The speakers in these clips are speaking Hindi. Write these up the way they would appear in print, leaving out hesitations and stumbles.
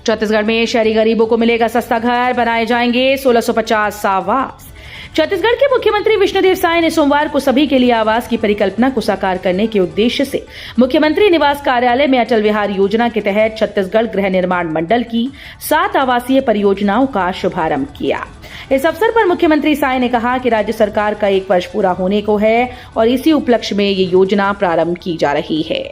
छत्तीसगढ़ में शहरी गरीबों को मिलेगा सस्ता घर, बनाए जाएंगे 1650 आवास। छत्तीसगढ़ के मुख्यमंत्री विष्णुदेव साय ने सोमवार को सभी के लिए आवास की परिकल्पना को साकार करने के उद्देश्य से मुख्यमंत्री निवास कार्यालय में अटल विहार योजना के तहत छत्तीसगढ़ गृह निर्माण मंडल की 7 आवासीय परियोजनाओं का शुभारंभ किया। इस अवसर पर मुख्यमंत्री साय ने कहा कि राज्य सरकार का 1 वर्ष पूरा होने को है और इसी उपलक्ष्य में ये योजना प्रारंभ की जा रही है।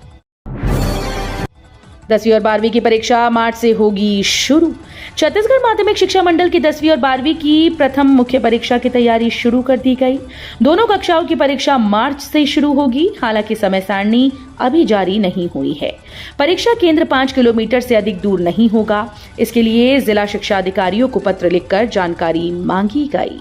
10वीं और 12वीं की परीक्षा मार्च से होगी शुरू। छत्तीसगढ़ माध्यमिक शिक्षा मंडल की 10वीं और 12वीं की प्रथम मुख्य परीक्षा की तैयारी शुरू कर दी गई। दोनों कक्षाओं की परीक्षा मार्च से शुरू होगी। हालांकि समय सारणी अभी जारी नहीं हुई है। परीक्षा केंद्र 5 किलोमीटर से अधिक दूर नहीं होगा। इसके लिए जिला शिक्षा अधिकारियों को पत्र लिखकर जानकारी मांगी गई।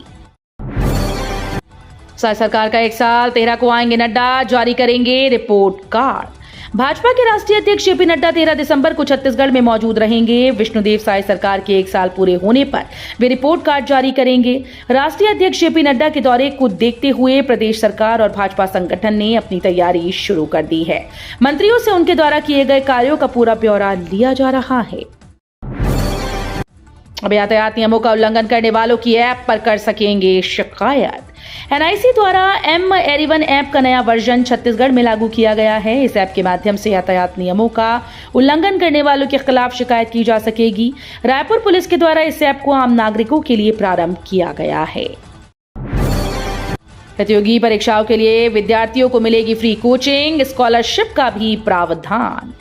सरकार का 1 साल 13 को आएंगे नड्डा, जारी करेंगे रिपोर्ट कार्ड। भाजपा के राष्ट्रीय अध्यक्ष जेपी नड्डा 13 दिसंबर को छत्तीसगढ़ में मौजूद रहेंगे। विष्णुदेव साय सरकार के 1 साल पूरे होने पर वे रिपोर्ट कार्ड जारी करेंगे। राष्ट्रीय अध्यक्ष जेपी नड्डा के दौरे को देखते हुए प्रदेश सरकार और भाजपा संगठन ने अपनी तैयारी शुरू कर दी है। मंत्रियों से उनके द्वारा किए गए कार्यों का पूरा ब्यौरा लिया जा रहा है। अब यातायात नियमों का उल्लंघन करने वालों की ऐप पर कर सकेंगे शिकायत। एनआईसी द्वारा M-Erivan ऐप का नया वर्जन छत्तीसगढ़ में लागू किया गया है। इस ऐप के माध्यम से यातायात नियमों का उल्लंघन करने वालों के खिलाफ शिकायत की जा सकेगी। रायपुर पुलिस के द्वारा इस ऐप को आम नागरिकों के लिए प्रारंभ किया गया है। प्रतियोगी परीक्षाओं के लिए विद्यार्थियों को मिलेगी फ्री कोचिंग, स्कॉलरशिप का भी प्रावधान।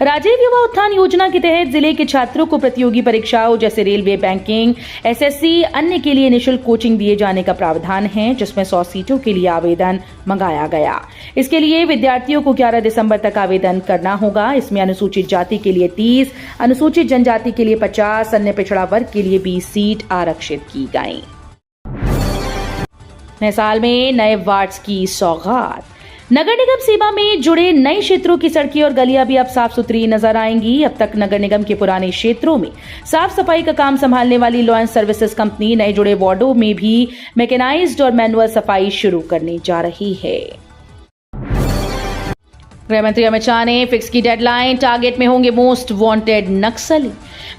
राजीव युवा उत्थान योजना के तहत जिले के छात्रों को प्रतियोगी परीक्षाओं जैसे रेलवे, बैंकिंग, एसएससी अन्य के लिए निःशुल्क कोचिंग दिए जाने का प्रावधान है, जिसमें 100 सीटों के लिए आवेदन मंगाया गया। इसके लिए विद्यार्थियों को 11 दिसंबर तक आवेदन करना होगा। इसमें अनुसूचित जाति के लिए 30, अनुसूचित जनजाति के लिए 50, अन्य पिछड़ा वर्ग के लिए 20 सीट आरक्षित की गई। नए साल में नए वार्ड्स की सौगात। नगर निगम सीमा में जुड़े नए क्षेत्रों की सड़कें और गलियां भी अब साफ सुथरी नजर आएंगी। अब तक नगर निगम के पुराने क्षेत्रों में साफ सफाई का काम संभालने वाली लॉ एंड सर्विसेज कंपनी नए जुड़े वार्डों में भी मैकेनाइज्ड और मैनुअल सफाई शुरू करने जा रही है। गृह मंत्री अमित शाह ने फिक्स की डेडलाइन, टारगेट में होंगे मोस्ट वांटेड नक्सली।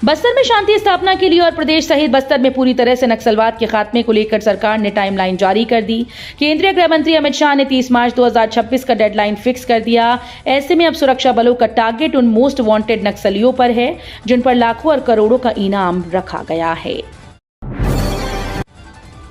बस्तर में शांति स्थापना के लिए और प्रदेश सहित बस्तर में पूरी तरह से नक्सलवाद के खात्मे को लेकर सरकार ने टाइमलाइन जारी कर दी। केंद्रीय गृह मंत्री अमित शाह ने 30 मार्च 2026 का डेडलाइन फिक्स कर दिया। ऐसे में अब सुरक्षा बलों का टारगेट उन मोस्ट वांटेड नक्सलियों पर है जिन पर लाखों और करोड़ों का इनाम रखा गया है।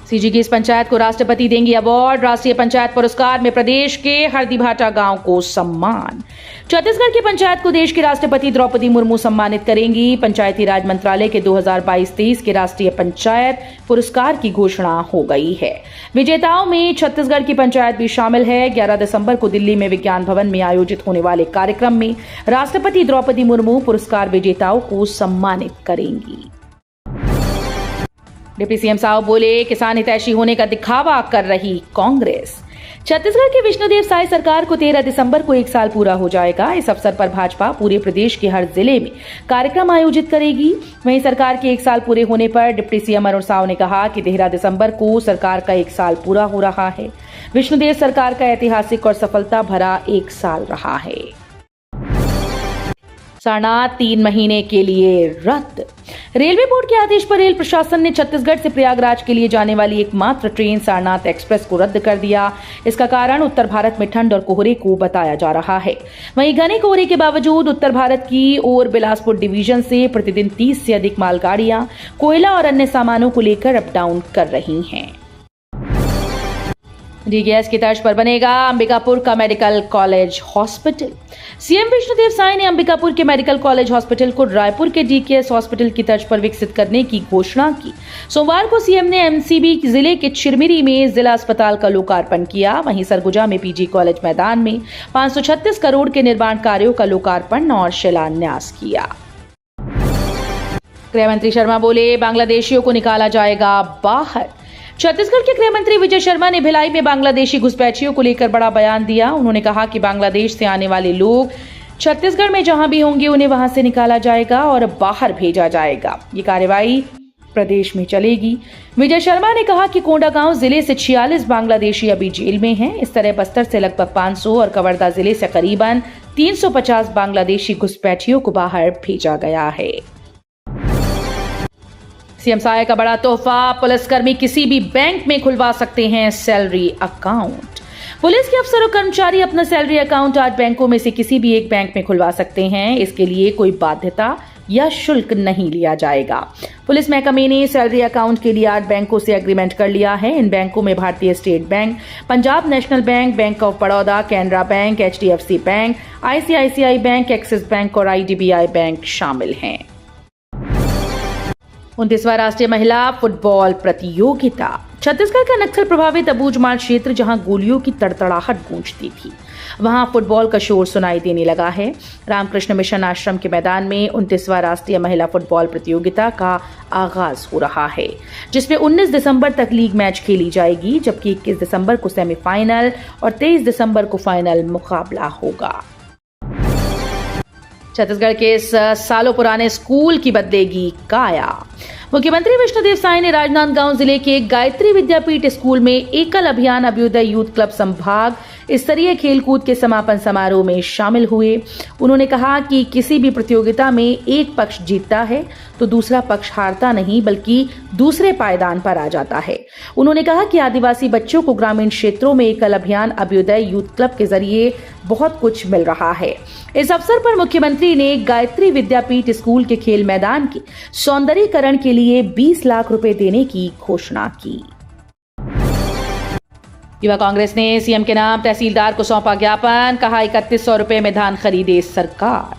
सीजी की इस पंचायत को राष्ट्रपति देंगी अवार्ड। राष्ट्रीय पंचायत पुरस्कार में प्रदेश के हरदीभाटा गांव को सम्मान। छत्तीसगढ़ की पंचायत को देश की राष्ट्रपति द्रौपदी मुर्मू सम्मानित करेंगी। पंचायती राज मंत्रालय के 2022-23 के राष्ट्रीय पंचायत पुरस्कार की घोषणा हो गई है। विजेताओं में छत्तीसगढ़ की पंचायत भी शामिल है। 11 दिसंबर को दिल्ली में विज्ञान भवन में आयोजित होने वाले कार्यक्रम में राष्ट्रपति द्रौपदी मुर्मू पुरस्कार विजेताओं को सम्मानित करेंगी। डिप्टी सीएम साहब बोले, किसान हितैषी होने का दिखावा कर रही कांग्रेस। छत्तीसगढ़ के विष्णुदेव साय सरकार को 13 दिसंबर को 1 साल पूरा हो जाएगा। इस अवसर पर भाजपा पूरे प्रदेश के हर जिले में कार्यक्रम आयोजित करेगी। वहीं सरकार के 1 साल पूरे होने पर डिप्टी सीएम अरुण साव ने कहा कि 13 दिसंबर को सरकार का 1 साल पूरा हो रहा है। विष्णुदेव सरकार का ऐतिहासिक और सफलता भरा 1 साल रहा है। सारनाथ 3 महीने के लिए रद्द। रेलवे बोर्ड के आदेश पर रेल प्रशासन ने छत्तीसगढ़ से प्रयागराज के लिए जाने वाली एकमात्र ट्रेन सारनाथ एक्सप्रेस को रद्द कर दिया। इसका कारण उत्तर भारत में ठंड और कोहरे को बताया जा रहा है। वहीं घने कोहरे के बावजूद उत्तर भारत की ओर बिलासपुर डिवीजन से प्रतिदिन 30 से अधिक मालगाड़ियां कोयला और अन्य सामानों को लेकर अप डाउन कर रही हैं। डीकेएस की तर्ज पर बनेगा अंबिकापुर का medical college hospital. CM Vishnudeo Sai ने अंबिकापुर के मेडिकल कॉलेज हॉस्पिटल को रायपुर के डीकेएस हॉस्पिटल की तर्ज पर विकसित करने की घोषणा की। सोमवार को सीएम ने एमसीबी जिले के चिरमिरी में जिला अस्पताल का लोकार्पण किया। वहीं सरगुजा में पीजी कॉलेज मैदान में 536 करोड़ के निर्माण कार्यों का लोकार्पण और शिलान्यास किया। गृह मंत्री शर्मा बोले, बांग्लादेशियों को निकाला जाएगा बाहर। छत्तीसगढ़ के गृह मंत्री विजय शर्मा ने भिलाई में बांग्लादेशी घुसपैठियों को लेकर बड़ा बयान दिया। उन्होंने कहा कि बांग्लादेश से आने वाले लोग छत्तीसगढ़ में जहां भी होंगे उन्हें वहां से निकाला जाएगा और बाहर भेजा जाएगा। ये कार्रवाई प्रदेश में चलेगी। विजय शर्मा ने कहा कि कोंडागांव जिले से 46 बांग्लादेशी अभी जेल में हैं। इस तरह बस्तर से लगभग 500 और कवर्धा जिले से करीबन 350 बांग्लादेशी घुसपैठियों को बाहर भेजा गया है। सीएम सहाय का बड़ा तोहफा, पुलिसकर्मी किसी भी बैंक में खुलवा सकते हैं सैलरी अकाउंट। पुलिस के अफसर और कर्मचारी अपना सैलरी अकाउंट 8 बैंकों में से किसी भी एक बैंक में खुलवा सकते हैं। इसके लिए कोई बाध्यता या शुल्क नहीं लिया जाएगा। पुलिस महकमे ने सैलरी अकाउंट के लिए 8 बैंकों से एग्रीमेंट कर लिया है। इन बैंकों में भारतीय state bank, Punjab national bank, bank of Baroda, Canara bank, HDFC bank, ICICI bank, axis bank और IDBI बैंक शामिल हैं। 29वां राष्ट्रीय महिला फुटबॉल प्रतियोगिता। छत्तीसगढ़ का नक्सल प्रभावित अबूझमाड़ क्षेत्र, जहां गोलियों की तड़तड़ाहट गूंजती थी, वहां फुटबॉल का शोर सुनाई देने लगा है। रामकृष्ण मिशन आश्रम के मैदान में 29वां राष्ट्रीय महिला फुटबॉल प्रतियोगिता का आगाज हो रहा है, जिसमें 19 दिसंबर तक लीग मैच खेली जाएगी, जबकि 21 दिसंबर को सेमीफाइनल और 23 दिसंबर को फाइनल मुकाबला होगा। छत्तीसगढ़ के इस सालों पुराने स्कूल की बदलेगी काया। मुख्यमंत्री विष्णुदेव साय ने राजनांदगांव जिले के गायत्री विद्यापीठ स्कूल में एकल अभियान अभ्युदय यूथ क्लब संभाग स्तरीय खेलकूद के समापन समारोह में शामिल हुए। उन्होंने कहा कि किसी भी प्रतियोगिता में एक पक्ष जीतता है तो दूसरा पक्ष हारता नहीं, बल्कि दूसरे पायदान पर आ जाता है। उन्होंने कहा कि आदिवासी बच्चों को ग्रामीण क्षेत्रों में एकल अभियान अभ्युदय यूथ क्लब के जरिए बहुत कुछ मिल रहा है। इस अवसर पर मुख्यमंत्री ने गायत्री विद्यापीठ स्कूल के खेल मैदान के सौंदर्यीकरण के लिए 20 लाख रुपए देने की घोषणा की। युवा कांग्रेस ने सीएम के नाम तहसीलदार को सौंपा ज्ञापन, कहा 3100 रुपए में धान खरीदे सरकार।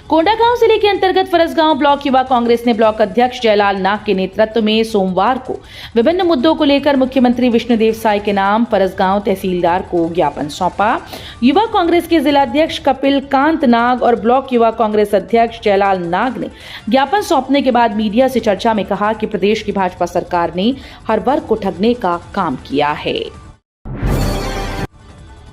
कोंडागांव जिले के अंतर्गत फरसगांव ब्लॉक युवा कांग्रेस ने ब्लॉक अध्यक्ष जयलाल नाग के नेतृत्व में सोमवार को विभिन्न मुद्दों को लेकर मुख्यमंत्री विष्णुदेव साय के नाम फरसगांव तहसीलदार को ज्ञापन सौंपा। युवा कांग्रेस के जिलाध्यक्ष कपिल कांत नाग और ब्लॉक युवा कांग्रेस अध्यक्ष जयलाल नाग ने ज्ञापन सौंपने के बाद मीडिया से चर्चा में कहा कि प्रदेश की भाजपा सरकार ने हर वर्ग को ठगने का काम किया है।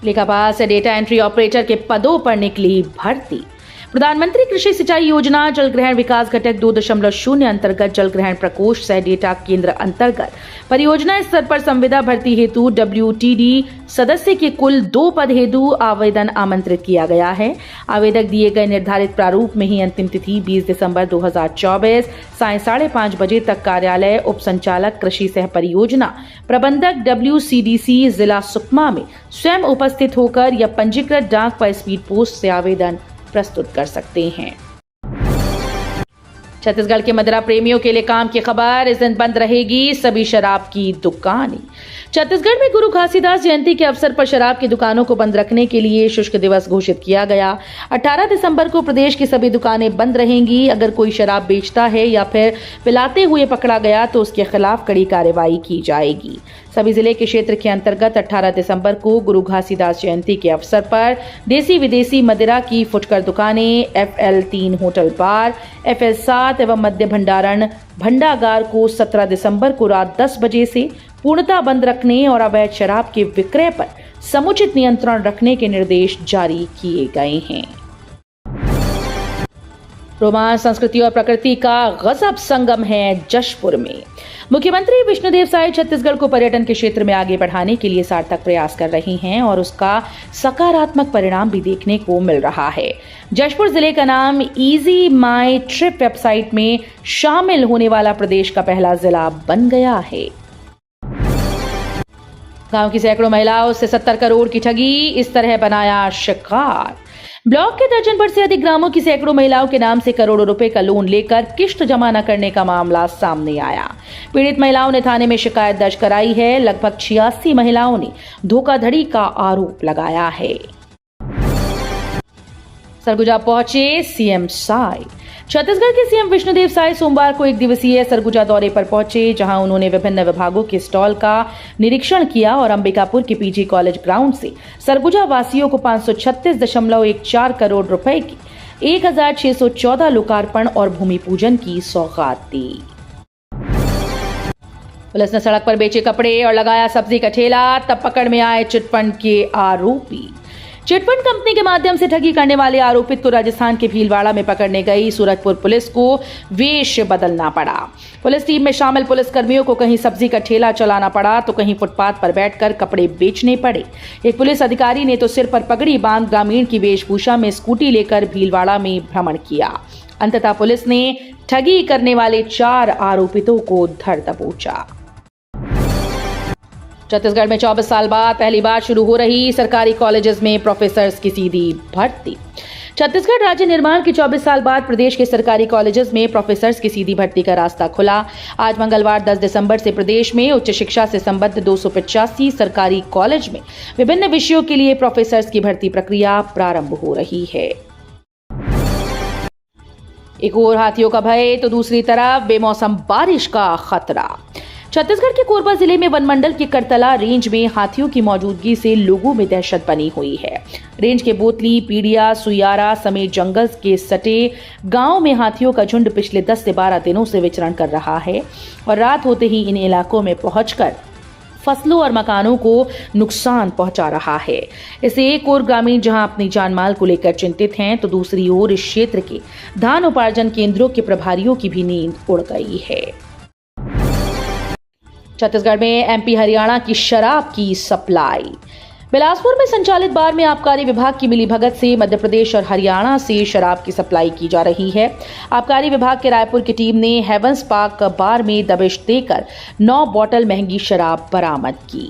लेखापाल से डेटा एंट्री ऑपरेटर के पदों पर निकली भर्ती। प्रधानमंत्री कृषि सिंचाई योजना जल ग्रहण विकास घटक 2.0 अंतर्गत जल ग्रहण प्रकोष्ठ सह डेटा केंद्र अंतर्गत परियोजना स्तर पर संविदा भर्ती हेतु WTD सदस्य के कुल 2 पद हेतु आवेदन आमंत्रित किया गया है। आवेदक दिए गए निर्धारित प्रारूप में ही अंतिम तिथि 20 दिसंबर 2024 साय 5:30 बजे तक कार्यालय उप संचालक कृषि सह परियोजना प्रबंधक WCDC जिला सुकमा में स्वयं उपस्थित होकर या पंजीकृत डाक व स्पीड पोस्ट से आवेदन प्रस्तुत कर सकते हैं। छत्तीसगढ़ के मदिरा प्रेमियों के लिए काम की खबर, इस दिन बंद रहेगी सभी शराब की दुकानें। छत्तीसगढ़ में गुरु घासीदास जयंती के अवसर पर शराब की दुकानों को बंद रखने के लिए शुष्क दिवस घोषित किया गया। 18 दिसंबर को प्रदेश की सभी दुकानें बंद रहेंगी। अगर कोई शराब बेचता है या फिर पिलाते हुए पकड़ा गया तो उसके खिलाफ कड़ी कार्रवाई की जाएगी। सभी जिले के क्षेत्र के अंतर्गत 18 दिसंबर को गुरु घासीदास जयंती के अवसर पर देसी विदेशी मदिरा की फुटकर दुकानें, FL3 होटल बार, FL7 एवं मद्य भंडारण भंडागार को 17 दिसंबर को रात 10 बजे से पूर्णतः बंद रखने और अवैध शराब के विक्रय पर समुचित नियंत्रण रखने के निर्देश जारी किए गए हैं। रोमांच, संस्कृति और प्रकृति का गजब संगम है जशपुर में। मुख्यमंत्री विष्णुदेव साय छत्तीसगढ़ को पर्यटन के क्षेत्र में आगे बढ़ाने के लिए सार्थक प्रयास कर रही हैं और उसका सकारात्मक परिणाम भी देखने को मिल रहा है। जशपुर जिले का नाम इजी माई ट्रिप वेबसाइट में शामिल होने वाला प्रदेश का पहला जिला बन गया है। गांव की सैकड़ों महिलाओं से 70 करोड़ की ठगी, इस तरह बनाया शिकार। ब्लॉक के दर्जन भर से अधिक ग्रामों की सैकड़ों महिलाओं के नाम से करोड़ों रुपए का लोन लेकर किश्त जमा न करने का मामला सामने आया। पीड़ित महिलाओं ने थाने में शिकायत दर्ज कराई है। लगभग 86 महिलाओं ने धोखाधड़ी का आरोप लगाया है। सरगुजा पहुंचे सीएम साय। छत्तीसगढ़ के सीएम विष्णुदेव साय सोमवार को 1 दिवसीय सरगुजा दौरे पर पहुंचे, जहां उन्होंने विभिन्न विभागों के स्टॉल का निरीक्षण किया और अंबिकापुर के PG कॉलेज ग्राउंड से सरगुजा वासियों को 536.14 करोड़ रुपए की 1614 लोकार्पण और भूमि पूजन की सौगात दी। पुलिस ने सड़क पर बेचे कपड़े और लगाया सब्जी का ठेला, तब पकड़ में आए चिटफंड के आरोपी। चिटफंड कंपनी के माध्यम से ठगी करने वाले आरोपित को राजस्थान के भीलवाड़ा में पकड़ने गई सूरजपुर पुलिस को वेश बदलना पड़ा। पुलिस टीम में शामिल पुलिस कर्मियों को कहीं सब्जी का ठेला चलाना पड़ा तो कहीं फुटपाथ पर बैठकर कपड़े बेचने पड़े। एक पुलिस अधिकारी ने तो सिर पर पगड़ी बांध ग्रामीण की वेशभूषा में स्कूटी लेकर भीलवाड़ा में भ्रमण किया। अंततः पुलिस ने ठगी करने वाले 4 आरोपितों को धर दबोचा। छत्तीसगढ़ में 24 साल बाद पहली बार शुरू हो रही सरकारी कॉलेजेस में प्रोफेसर्स की सीधी भर्ती। छत्तीसगढ़ राज्य निर्माण के 24 साल बाद प्रदेश के सरकारी कॉलेजेस में प्रोफेसर्स की सीधी भर्ती का रास्ता खुला। आज मंगलवार 10 दिसंबर से प्रदेश में उच्च शिक्षा से संबद्ध 285 सरकारी कॉलेज में विभिन्न विषयों के लिए प्रोफेसर्स की भर्ती प्रक्रिया प्रारंभ हो रही है। एक ओर हाथियों का भय तो दूसरी तरफ बेमौसम बारिश का खतरा। छत्तीसगढ़ के कोरबा जिले में वनमंडल के करतला रेंज में हाथियों की मौजूदगी से लोगों में दहशत बनी हुई है। रेंज के बोतली, पीड़िया, सुयारा समेत जंगल के सटे गांव में हाथियों का झुंड पिछले 10 से 12 दिनों से विचरण कर रहा है और रात होते ही इन इलाकों में पहुंचकर फसलों और मकानों को नुकसान पहुंचा रहा है। इससे एक ओर ग्रामीण जहां अपनी जान माल को लेकर चिंतित हैं, तो दूसरी ओर इस क्षेत्र के धान उपार्जन केंद्रों के प्रभारियों की भी नींद उड़ गई है। छत्तीसगढ़ में एमपी हरियाणा की शराब की सप्लाई। बिलासपुर में संचालित बार में आबकारी विभाग की मिलीभगत से मध्य प्रदेश और हरियाणा से शराब की सप्लाई की जा रही है। आबकारी विभाग के रायपुर की टीम ने हेवंस पार्क बार में दबिश देकर 9 बोतल महंगी शराब बरामद की।